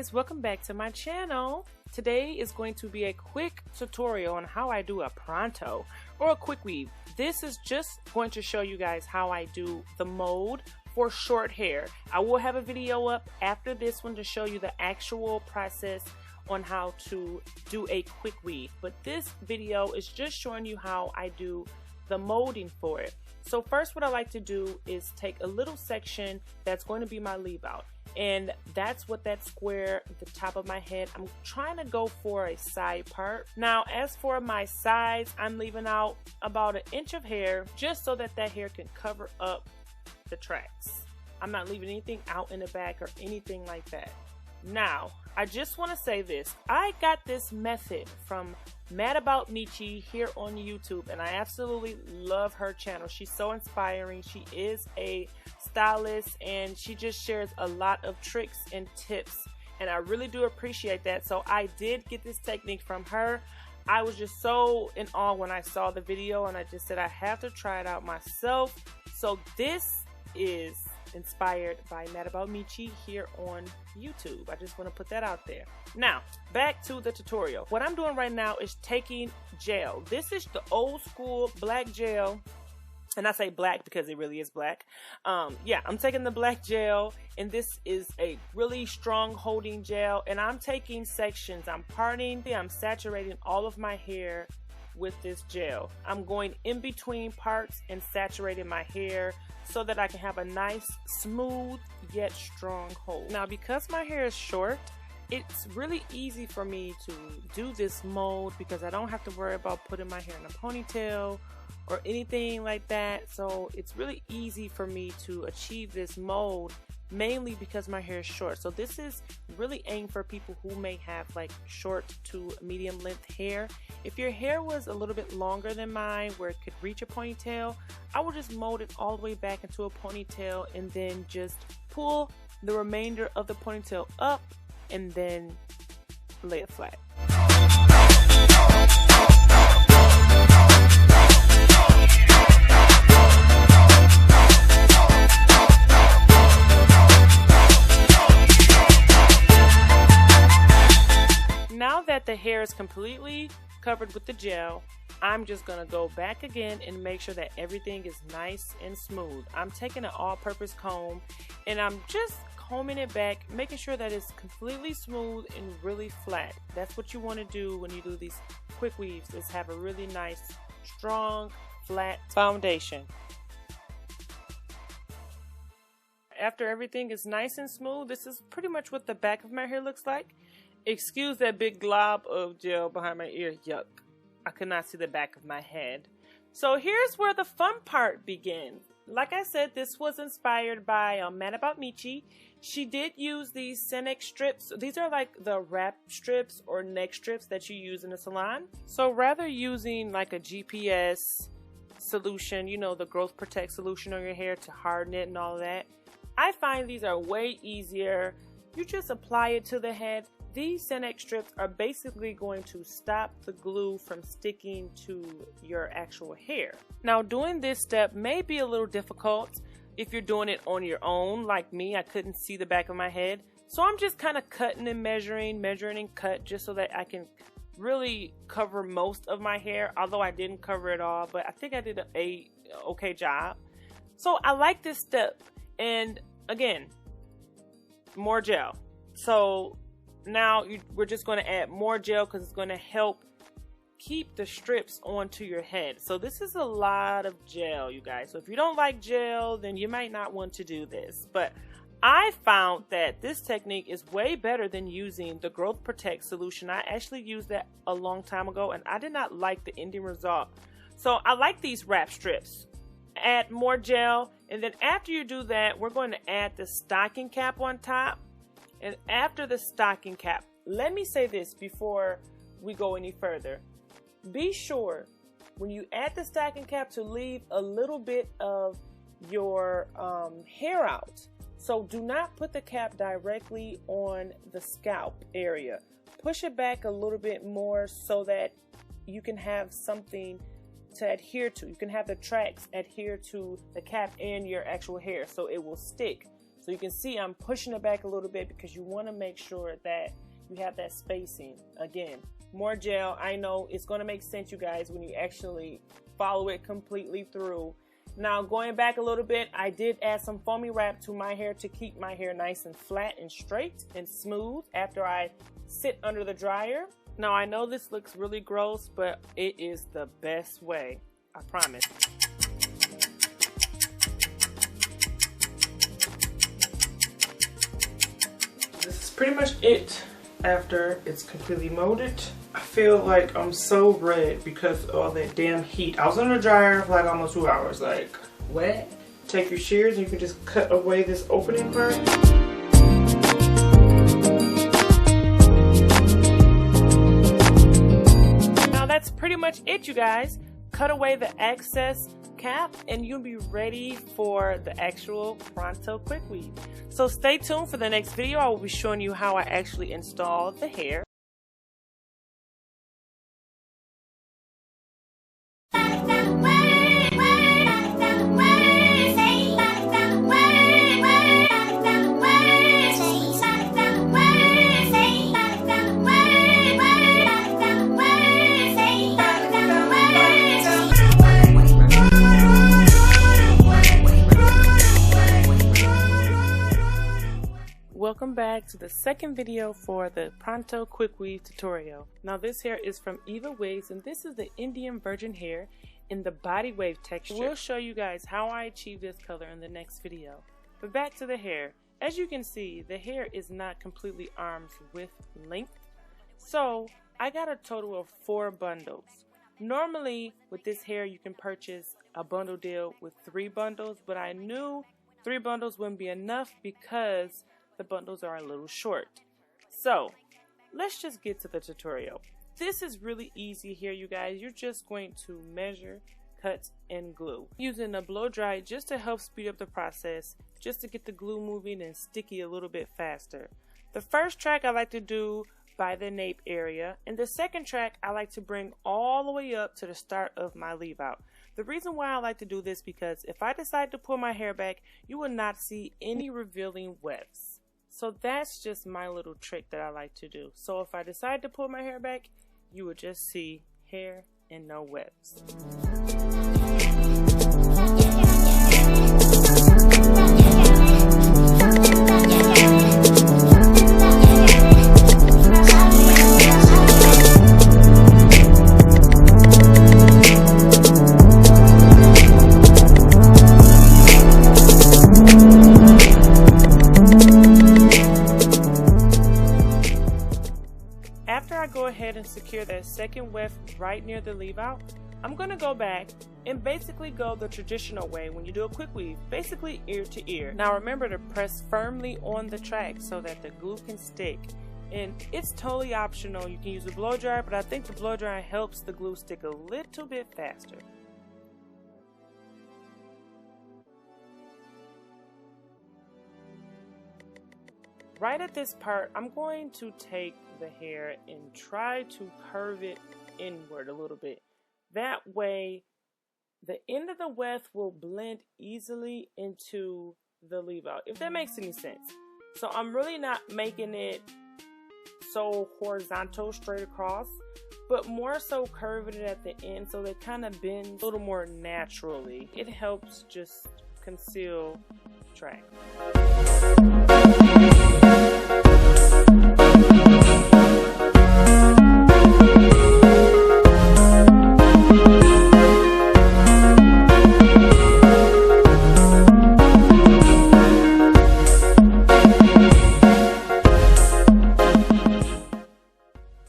guys, welcome back to my channel. Today is going to be a quick tutorial on how I do a pronto or a quick weave. This is just going to show you guys how I do the mold for short hair. I will have a video up after this one to show you the actual process on how to do a quick weave, but this video is just showing you how I do the molding for it. So first, what I like to do is take a little section that's going to be my leave out, and that's what that square at the top of my head, I'm trying to go for a side part. Now as for my sides, I'm leaving out about 1 inch of hair just so that that hair can cover up the tracks. I'm not leaving anything out in the back or anything like that. Now I just want to say this, I got this method from MsJazzy2Classy here on YouTube, and I absolutely love her channel. She's so inspiring. She is a stylist and she just shares a lot of tricks and tips, and I really do appreciate that. So I did get this technique from her. I was just so in awe when I saw the video, and I just said I have to try it out myself. So this is inspired by MsJazzy2Classy here on YouTube. I just want to put that out there. Now back to the tutorial. What I'm doing right now is taking gel. This is the old school black gel, and I say black because it really is black. Yeah, I'm taking the black gel, and this is a really strong holding gel, and I'm taking sections. I'm parting, I'm saturating all of my hair with this gel. I'm going in between parts and saturating my hair so that I can have a nice, smooth, yet strong hold. Now because my hair is short, it's really easy for me to do this mold because I don't have to worry about putting my hair in a ponytail or anything like that. So it's really easy for me to achieve this mold, mainly because my hair is short. So this is really aimed for people who may have like short to medium length hair. If your hair was a little bit longer than mine where it could reach a ponytail, I would just mold it all the way back into a ponytail and then just pull the remainder of the ponytail up and then lay it flat. Now that the hair is completely covered with the gel, I'm just gonna go back again and make sure that everything is nice and smooth. I'm taking an all-purpose comb and I'm just combing it back, making sure that it's completely smooth and really flat. That's what you want to do when you do these quick weaves, is have a really nice, strong, flat foundation. After everything is nice and smooth, this is pretty much what the back of my hair looks like. Excuse that big glob of gel behind my ear. Yuck. I could not see the back of my head. So here's where the fun part begins. Like I said, this was inspired by MsJazzy2Classy. She did use these scenic strips. These are like the wrap strips or neck strips that you use in the salon. So rather using like a GPS solution, you know, the growth protect solution on your hair to harden it and all of that, I find these are way easier. You just apply it to the head. These scenic strips are basically going to stop the glue from sticking to your actual hair. Now doing this step may be a little difficult if you're doing it on your own. Like me, I couldn't see the back of my head. So I'm just kind of cutting and measuring and cut just so that I can really cover most of my hair. Although I didn't cover it all, but I think I did a okay job. So I like this step. And again, more gel. So now we're just going to add more gel because it's going to help keep the strips onto your head. So this is a lot of gel, you guys. So if you don't like gel, then you might not want to do this. But I found that this technique is way better than using the Growth Protect solution. I actually used that a long time ago, and I did not like the ending result. So I like these wrap strips. Add more gel, and then after you do that, we're going to add the stocking cap on top. And after the stocking cap, let me say this before we go any further. Be sure when you add the stocking cap to leave a little bit of your hair out. So do not put the cap directly on the scalp area. Push it back a little bit more so that you can have something to adhere to. You can have the tracks adhere to the cap and your actual hair so it will stick. So you can see I'm pushing it back a little bit because you want to make sure that you have that spacing. Again, more gel. I know it's going to make sense, you guys, when you actually follow it completely through. Now going back a little bit, I did add some foamy wrap to my hair to keep my hair nice and flat and straight and smooth after I sit under the dryer. Now I know this looks really gross, but it is the best way, I promise. This is pretty much it after it's completely molded. I feel like I'm so red because of all that damn heat. I was under the dryer for like almost 2 hours. Like, what? Take your shears and you can just cut away this opening part. Now that's pretty much it, you guys. Cut away the excess cap and you'll be ready for the actual Pronto quick weave. So stay tuned for the next video. I will be showing you how I actually install the hair. Welcome back to the second video for the Pronto quick weave tutorial. Now this hair is from EvaWigs and this is the Indian virgin hair in the body wave texture. We'll show you guys how I achieve this color in the next video. But back to the hair. As you can see, the hair is not completely arm's width length. So I got a total of 4 bundles. Normally with this hair you can purchase a bundle deal with 3 bundles, but I knew 3 bundles wouldn't be enough because the bundles are a little short. So let's just get to the tutorial. This is really easy here, you guys. You're just going to measure, cut, and glue. Using a blow dry just to help speed up the process, just to get the glue moving and sticky a little bit faster. The first track I like to do by the nape area, and the second track I like to bring all the way up to the start of my leave out. The reason why I like to do this because if I decide to pull my hair back, you will not see any revealing wefts. So that's just my little trick that I like to do. So if I decide to pull my hair back, you would just see hair and no wefts. And secure that second weft right near the leave out, I'm going to go back and basically go the traditional way when you do a quick weave, basically ear to ear. Now remember to press firmly on the track so that the glue can stick, and it's totally optional. You can use a blow dryer, but I think the blow dryer helps the glue stick a little bit faster. Right at this part, I'm going to take the hair and try to curve it inward a little bit. That way, the end of the weft will blend easily into the leave out, if that makes any sense. So I'm really not making it so horizontal straight across, but more so curving it at the end so they kind of bend a little more naturally. It helps just conceal track.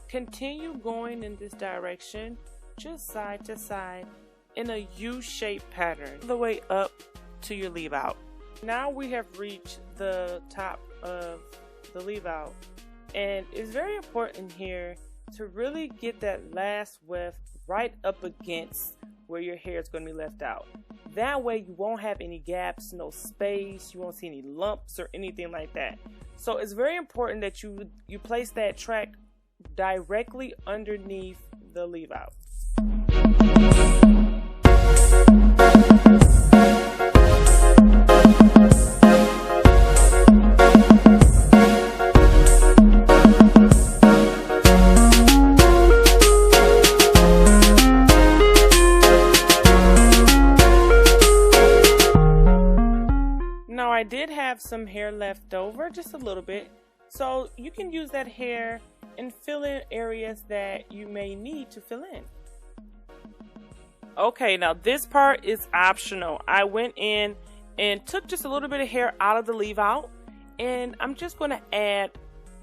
Continue going in this direction, just side to side, in a U-shaped pattern, all the way up to your leave out. Now we have reached the top of the leave out, and it's very important here to really get that last weft right up against where your hair is going to be left out. That way you won't have any gaps, no space, you won't see any lumps or anything like that. So it's very important that you place that track directly underneath the leave out. did have some hair left over, just a little bit. So you can use that hair and fill in areas that you may need to fill in. Okay, now this part is optional. I went in and took just a little bit of hair out of the leave out, and I'm just going to add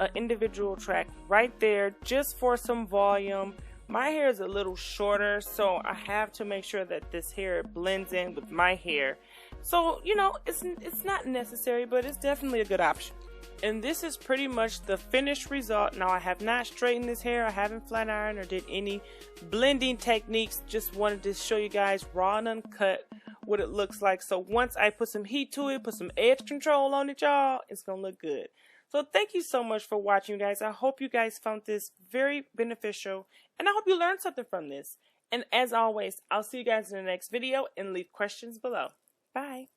an individual track right there just for some volume. My hair is a little shorter, so I have to make sure that this hair blends in with my hair. So, you know, it's not necessary, but it's definitely a good option. And this is pretty much the finished result. Now, I have not straightened this hair. I haven't flat ironed or did any blending techniques. Just wanted to show you guys raw and uncut what it looks like. So once I put some heat to it, put some edge control on it, y'all, it's gonna look good. So thank you so much for watching, guys. I hope you guys found this very beneficial, and I hope you learned something from this. And as always, I'll see you guys in the next video, and leave questions below. Bye.